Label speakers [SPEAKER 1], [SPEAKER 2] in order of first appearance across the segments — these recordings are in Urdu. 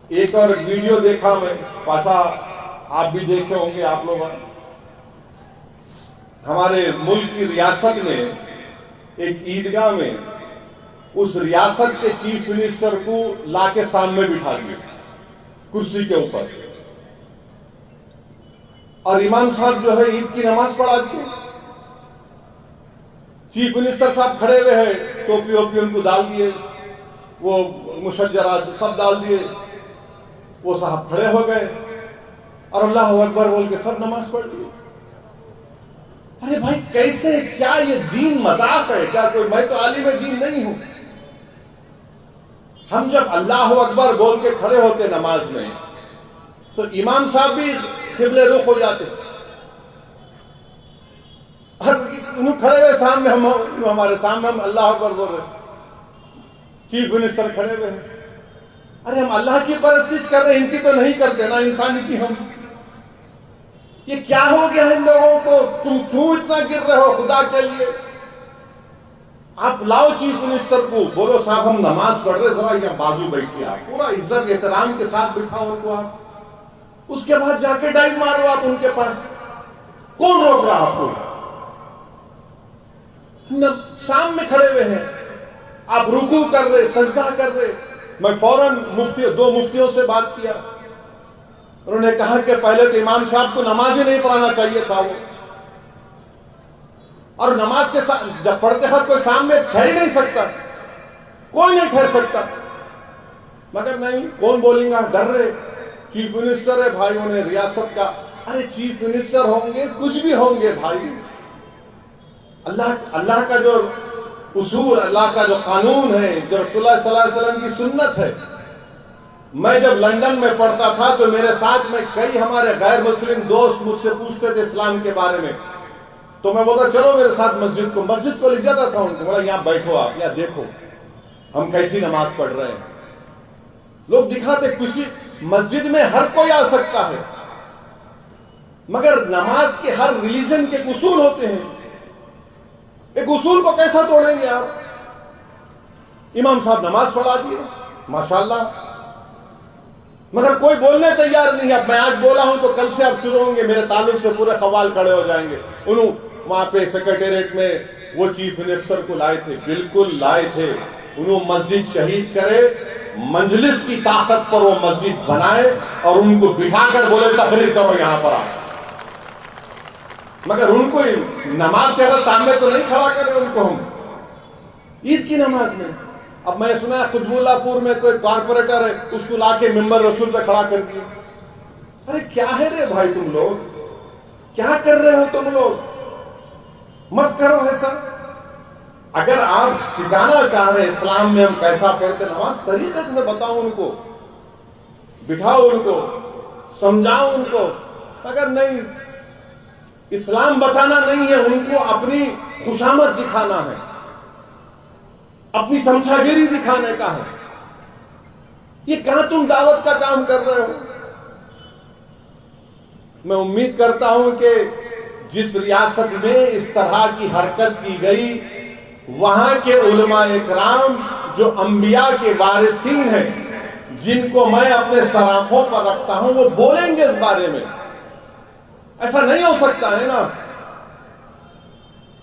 [SPEAKER 1] ایک اور ویڈیو دیکھا میں پاشا، آپ بھی دیکھے ہوں گے آپ لوگ، ہمارے ملک کی ریاست میں ایک عیدگاہ میں اس ریاست کے چیف منسٹر کو لا کے سامنے بٹھا دیا کرسی کے اوپر، اور امام صاحب جو ہے عید کی نماز پڑھا دیے. چیف منسٹر صاحب کھڑے ہوئے ہیں، ٹوپی ووپی ان کو ڈال دیے، وہ مشجرات سب ڈال دیے، وہ صاحب کھڑے ہو گئے اور اللہ اکبر بول کے سب نماز پڑھ لی. ارے بھائی کیسے، کیا یہ دین مذاق ہے کیا؟ کوئی، میں تو عالم دین نہیں ہوں. ہم جب اللہ اکبر بول کے کھڑے ہوتے نماز میں تو امام صاحب بھی قبلے رخ ہو جاتے، اور انہوں کھڑے ہوئے سامنے، ہمارے سامنے ہم اللہ اکبر بول رہے، چیف منسٹر کھڑے ہوئے ہیں. ارے ہم اللہ کی پرستش کر رہے ہیں، ان کی تو نہیں کرتے نا انسانی کی. ہم یہ کیا ہو گیا ان لوگوں کو؟ تم کیوں اتنا گر رہے ہو خدا کے لیے؟ آپ لاؤ چیف منسٹر کو، بولو صاحب ہم نماز پڑھ رہے، ذرا یہ بازو بیٹھیے، آپ پورا عزت احترام کے ساتھ بٹھاؤ ان کو. آپ اس کے بعد جا کے ڈائیو مارو آپ ان کے پاس. کون روک رہا آپ کو؟ سامنے کھڑے ہوئے ہیں، آپ رکوع کر رہے، سجدہ کر رہے. میں فوراً دو مفتیوں سے بات کیا، انہوں نے کہا کہ پہلے تو امام صاحب کو نماز ہی نہیں پڑھانا چاہیے تھا وہ، اور نماز کے ساتھ جب پڑھتے ہیں کوئی سامنے ٹھہر ہی نہیں سکتا، کوئی نہیں ٹھہر سکتا. مگر نہیں، کون بولیں گا، ڈر رہے. چیف منسٹر ہے بھائیوں نے ریاست کا. ارے چیف منسٹر ہوں گے، کچھ بھی ہوں گے بھائی، اللہ کا جو اصول، اللہ کا جو قانون ہے، جو رسول اللہ صلی اللہ علیہ وسلم کی سنت ہے. میں جب لندن میں پڑھتا تھا تو میرے ساتھ میں کئی ہمارے غیر مسلم دوست مجھ سے پوچھتے تھے اسلام کے بارے میں، تو میں بولتا چلو میرے ساتھ مسجد کو لے جاتا تھا ان کو، بولا یہاں بیٹھو آپ، یہاں دیکھو ہم کیسی نماز پڑھ رہے ہیں. لوگ دکھاتے کسی، مسجد میں ہر کوئی آ سکتا ہے، مگر نماز کے ہر ریلیجن کے اصول ہوتے ہیں. ایک اصول کو کیسا توڑیں گے آپ؟ امام صاحب نماز پڑھا دیے ماشاءاللہ، مگر کوئی بولنے تیار نہیں. اب میں آج بولا ہوں تو کل سے اب شروع ہوں گے، میرے تعلق سے پورے خوال کھڑے ہو جائیں گے. انہوں وہاں پہ سیکرٹریٹ میں وہ چیف منسٹر کو لائے تھے، بالکل لائے تھے، انہوں مسجد شہید کرے، مجلس کی طاقت پر وہ مسجد بنائے اور ان کو بٹھا کر بولے تقریر کرو یہاں پر آ. مگر ان کو نماز کے سامنے تو نہیں کھڑا کر رہے ان کو ہم عید کی نماز میں. اب میں سنا قطب اللہ پور میں کوئی کارپوریٹر ہے، اس کو لا کے ممبر رسول پہ کھڑا کر دیا. ارے کیا ہے رے بھائی، تم لوگ کیا کر رہے ہو؟ تم لوگ مت کرو ایسا. اگر آپ سکھانا چاہ رہے اسلام میں ہم کیسا پڑھتے نماز، طریقے سے بتاؤ ان کو، بٹھاؤ ان کو، سمجھاؤ ان کو. اگر نہیں، اسلام بتانا نہیں ہے ان کو، اپنی خوشامد دکھانا ہے، اپنی چمچاگیری دکھانے کا ہے. یہ کہاں تم دعوت کا کام کر رہے ہو؟ میں امید کرتا ہوں کہ جس ریاست میں اس طرح کی حرکت کی گئی، وہاں کے علماء اکرام جو انبیاء کے وارثین ہیں، جن کو میں اپنے سراخوں پر رکھتا ہوں، وہ بولیں گے اس بارے میں. ایسا نہیں ہو سکتا ہے نا.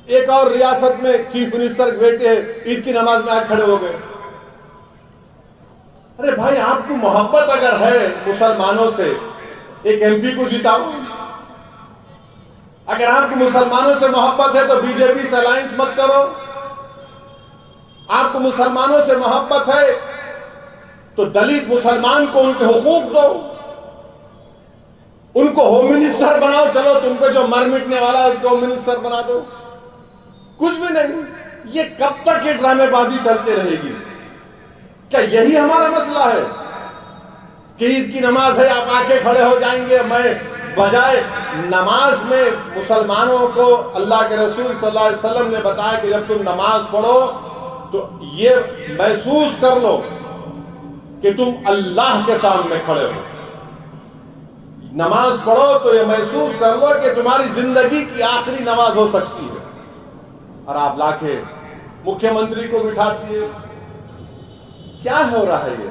[SPEAKER 1] ایک اور ریاست میں چیف منسٹر بیٹے عید کی نماز میں آج کھڑے ہو گئے. ارے بھائی آپ کو محبت اگر ہے مسلمانوں سے، ایک ایم پی کو جتاؤ. اگر آپ کو مسلمانوں سے محبت ہے تو بی جے پی سے الائنس مت کرو. آپ کو مسلمانوں سے محبت ہے تو دلت مسلمان کو ان کے حقوق دو، ان کو ہوم منسٹر بناؤ. چلو تم پہ جو مر مٹنے والا ہے اس کو ہوم منسٹر بنا دو. کچھ بھی نہیں. یہ کب تک یہ ڈرامے بازی چلتے رہے گی؟ کیا یہی ہمارا مسئلہ ہے کہ عید کی نماز ہے آپ آ کے کھڑے ہو جائیں گے؟ میں بجائے نماز میں مسلمانوں کو اللہ کے رسول صلی اللہ علیہ وسلم نے بتایا کہ جب تم نماز پڑھو تو یہ محسوس کر لو کہ تم اللہ کے سامنے کھڑے ہو. نماز پڑھو تو یہ محسوس کر لو کہ تمہاری زندگی کی آخری نماز ہو سکتی ہے. اور آپ لا کے مکھیہ منتری کو بٹھا دیے. کیا ہو رہا ہے یہ؟